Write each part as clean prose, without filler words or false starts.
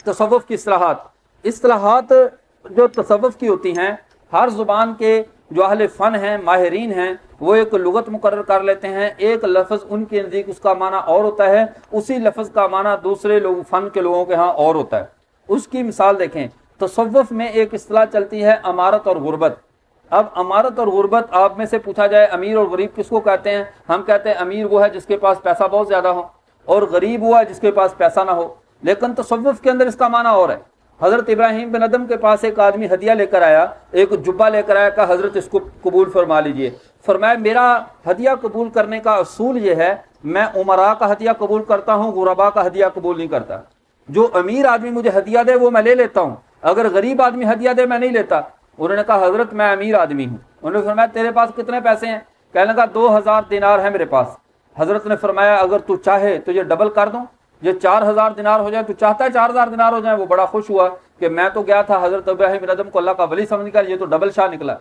تصوف کی اصطلاحات جو تصوف کی ہوتی ہیں، ہر زبان کے جو اہل فن ہیں، ماہرین ہیں، وہ ایک لغت مقرر کر لیتے ہیں، ایک لفظ ان کے نزدیک اس کا معنی اور ہوتا ہے، اسی لفظ کا معنی دوسرے لوگ فن کے لوگوں کے ہاں اور ہوتا ہے۔ اس کی مثال دیکھیں، تصوف میں ایک اصطلاح چلتی ہے امارت اور غربت۔ اب امارت اور غربت، آپ میں سے پوچھا جائے امیر اور غریب کس کو کہتے ہیں، ہم کہتے ہیں امیر وہ ہے جس کے پاس پیسہ بہت زیادہ ہو، اور غریب وہ ہے جس کے پاس پیسہ نہ ہو، لیکن تصوف کے اندر اس کا معنی اور ہے۔ حضرت ابراہیم بن ادم کے پاس ایک آدمی ہدیہ لے کر آیا، ایک جبہ لے کر آیا، کہا حضرت اس کو قبول فرما لیجئے۔ فرمایا میرا ہدیہ قبول کرنے کا اصول یہ ہے، میں عمراء کا ہدیہ قبول کرتا ہوں، غرباء کا ہدیہ قبول نہیں کرتا۔ جو امیر آدمی مجھے ہدیہ دے وہ میں لے لیتا ہوں، اگر غریب آدمی ہدیہ دے میں نہیں لیتا۔ انہوں نے کہا حضرت میں امیر آدمی ہوں۔ انہوں نے فرمایا تیرے پاس کتنے پیسے ہیں؟ کہنے لگا 2000 دینار ہے میرے پاس۔ حضرت نے فرمایا اگر تو چاہے تو یہ ڈبل کر دوں، یہ 4000 دینار ہو جائے، تو چاہتا ہے 4000 دینار ہو جائے؟ وہ بڑا خوش ہوا کہ میں تو گیا تھا حضرت ابراہیم بن ادم کو اللہ کا ولی سمجھ کر، یہ تو ڈبل شاہ نکلا،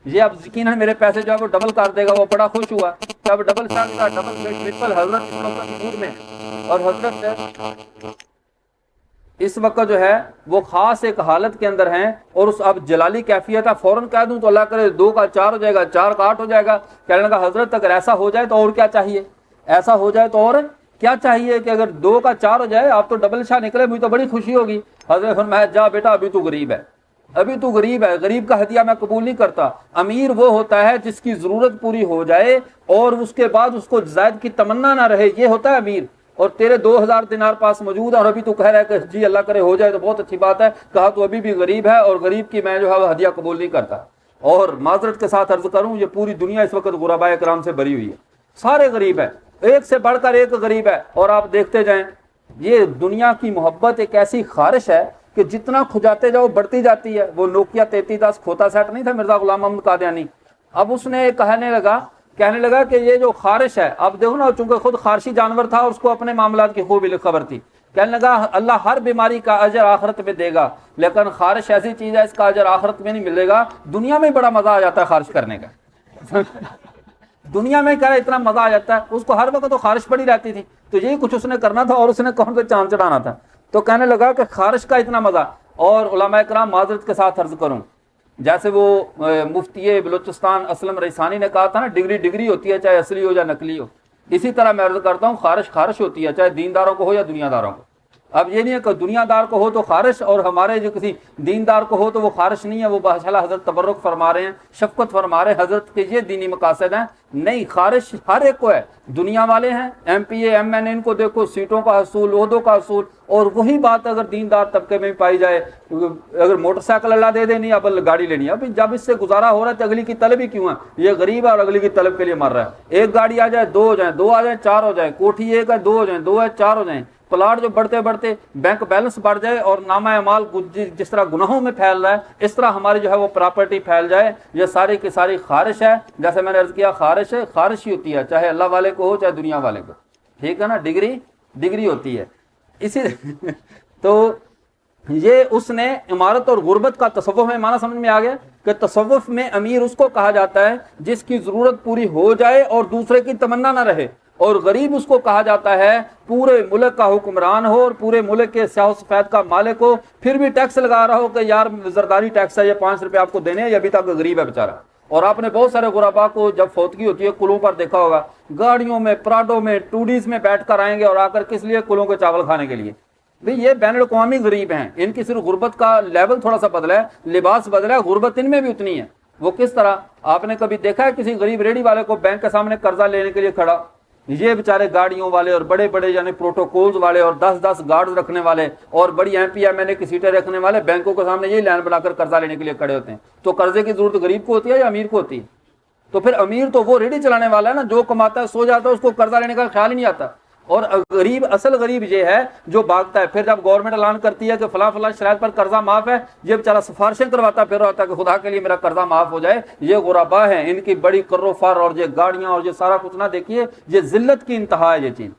یہ اب یقیناً میرے پیسے جو ہے وہ ڈبل کر دے گا۔ وہ بڑا خوش ہوا کہ اب ڈبل شاہ نکلا، ڈبل ٹرپل۔ حضرت اس وقت موڈ میں، اور حضرت اس وقت جو ہے وہ خاص ایک حالت کے اندر ہیں، اور اس اب جلالی کیفیت ہے، فوراً کہہ دوں تو اللہ کرے 2 کا 4 ہو جائے گا، 4 کا 8 ہو جائے گا۔ کہنے لگا حضرت اگر ایسا ہو جائے تو اور کیا چاہیے، ایسا ہو جائے تو اور کیا چاہیے کہ اگر 2 کا 4 ہو جائے، آپ تو ڈبل شاہ نکلے، مجھے تو بڑی خوشی ہوگی۔ حضرت فرمایا جا بیٹا ابھی تو غریب ہے، ابھی تو غریب ہے، غریب کا ہدیہ میں قبول نہیں کرتا۔ امیر وہ ہوتا ہے جس کی ضرورت پوری ہو جائے اور اس کے بعد اس کو زائد کی تمنا نہ رہے، یہ ہوتا ہے امیر۔ اور تیرے 2000 دینار پاس موجود ہے اور ابھی تو کہہ رہا ہے کہ جی اللہ کرے ہو جائے تو بہت اچھی بات ہے، کہا تو ابھی بھی غریب ہے اور غریب کی میں جو ہے وہ ہدیہ قبول نہیں کرتا۔ اور معذرت کے ساتھ عرض کروں، یہ پوری دنیا اس وقت غرباء کرام سے بری ہوئی ہے، سارے غریب ہیں، ایک سے بڑھ کر ایک غریب ہے۔ اور آپ دیکھتے جائیں، یہ دنیا کی محبت ایک ایسی خارش ہے کہ جتنا کھجاتے جاؤ بڑھتی جاتی ہے۔ وہ نوکیا 3310 کھوتا سیٹ نہیں تھا مرزا غلام محمد قادیانی، اب اس نے کہنے لگا کہ یہ جو خارش ہے، اب دیکھو نا، چونکہ خود خارشی جانور تھا اور اس کو اپنے معاملات کی خوب خبر تھی، کہنے لگا اللہ ہر بیماری کا اجر آخرت میں دے گا، لیکن خارش ایسی چیز ہے اس کا اجر آخرت میں نہیں ملے گا۔ دنیا میں بڑا مزہ آ جاتا ہے خارش کرنے کا دنیا میں کہہ رہا اتنا مزہ آ جاتا ہے، اس کو ہر وقت تو خارش پڑی رہتی تھی، تو یہی کچھ اس نے کرنا تھا اور اس نے کون سے چاند چڑھانا تھا، تو کہنے لگا کہ خارش کا اتنا مزہ۔ اور علماء کرام معذرت کے ساتھ عرض کروں، جیسے وہ مفتی بلوچستان اسلم ریسانی نے کہا تھا نا، ڈگری ہوتی ہے چاہے اصلی ہو یا نقلی ہو، اسی طرح میں عرض کرتا ہوں خارش ہوتی ہے چاہے دینداروں کو ہو یا دنیا داروں کو۔ اب یہ نہیں ہے کہ دنیا دار کو ہو تو خارش اور ہمارے جو کسی دیندار کو ہو تو وہ خارش نہیں ہے، وہ ماشاءاللہ حضرت تبرک فرما رہے ہیں، شفقت فرما رہے ہیں، حضرت کے یہ دینی مقاصد ہیں۔ نہیں، خارش ہر ایک کو ہے، دنیا والے ہیں، M P A M N A, ان کو دیکھو سیٹوں کا حصول، عہدوں کا حصول، اور وہی بات اگر دیندار طبقے میں پائی جائے، اگر موٹر سائیکل اللہ دے دے نہیں اب گاڑی لینی ہے، اب جب اس سے گزارا ہو رہا ہے تو اگلی کی طلب ہی کیوں ہے؟ یہ غریب ہے اور اگلی کی طلب کے لیے مر رہا ہے۔ ایک گاڑی آ جائے 2 ہو جائیں، 2 آ جائیں 4 ہو جائیں، کوٹھی ایک ہے 2 ہو جائیں، 2 ہے 4 ہو جائیں، پلاٹ جو بڑھتے بڑھتے بینک بیلنس بڑھ جائے اور نامہ اعمال جس طرح گناہوں میں پھیل رہا ہے اس طرح ہماری جو ہے وہ پراپرٹی پھیل جائے، یہ ساری کی ساری خارش ہے۔ جیسے میں نے عرض کیا خارش ہے، خارش ہی ہوتی ہے، چاہے اللہ والے کو ہو چاہے دنیا والے کو، ٹھیک ہے نا، ڈگری ہوتی ہے اسی تو یہ اس نے عمارت اور غربت کا تصوف میں معنی سمجھ میں آ گیا کہ تصوف میں امیر اس کو کہا جاتا ہے جس کی ضرورت پوری ہو جائے اور دوسرے کی تمنا نہ رہے، اور غریب اس کو کہا جاتا ہے پورے ملک کا حکمران ہو اور پورے ملک کے سیاہ و سفید کا مالک ہو، پھر بھی ٹیکس لگا رہا ہو کہ یار زرداری ٹیکس ہے، یہ 5 روپے آپ کو دینے ہیں، یہ ابھی تک غریب ہے بیچارہ۔ اور آپ نے بہت سارے غرباء کو جب فوتگی ہوتی ہے کلوں پر دیکھا ہوگا، گاڑیوں میں، پراڈوں میں، ٹوڈیز میں بیٹھ کر آئیں گے، اور آ کر کس لیے؟ کلوں کے چاول کھانے کے لیے۔ بھئی یہ بین الاقوامی غریب ہیں، ان کی صرف غربت کا لیول تھوڑا سا بدلا ہے، لباس بدلا ہے، غربت ان میں بھی اتنی ہے۔ وہ کس طرح؟ آپ نے کبھی دیکھا ہے کسی غریب ریڑھی والے کو بینک کے سامنے قرضہ لینے کے لیے کھڑا؟ یہ بیچارے گاڑیوں والے اور بڑے بڑے یعنی پروٹوکولز والے اور 10 گارڈز رکھنے والے اور بڑی ایم پی ایم این اے کی سیٹیں رکھنے والے بینکوں کے سامنے یہی لائن بنا کر قرضہ لینے کے لیے کھڑے ہوتے ہیں۔ تو قرضے کی ضرورت غریب کو ہوتی ہے یا امیر کو ہوتی ہے؟ تو پھر امیر تو وہ ریڑھی چلانے والا ہے نا، جو کماتا ہے سو جاتا ہے، اس کو قرضہ لینے کا خیال ہی نہیں آتا۔ اور غریب، اصل غریب یہ ہے جو بھاگتا ہے، پھر جب گورنمنٹ اعلان کرتی ہے کہ فلاں فلاں شرائط پر قرضہ معاف ہے، یہ بیچارہ سفارشیں کرواتا پھر رہا ہوتا ہے کہ خدا کے لیے میرا قرضہ معاف ہو جائے۔ یہ غرباء ہیں، ان کی بڑی کر و فر اور یہ گاڑیاں اور یہ سارا کچھ نہ دیکھیے، یہ ذلت کی انتہا ہے یہ چیز۔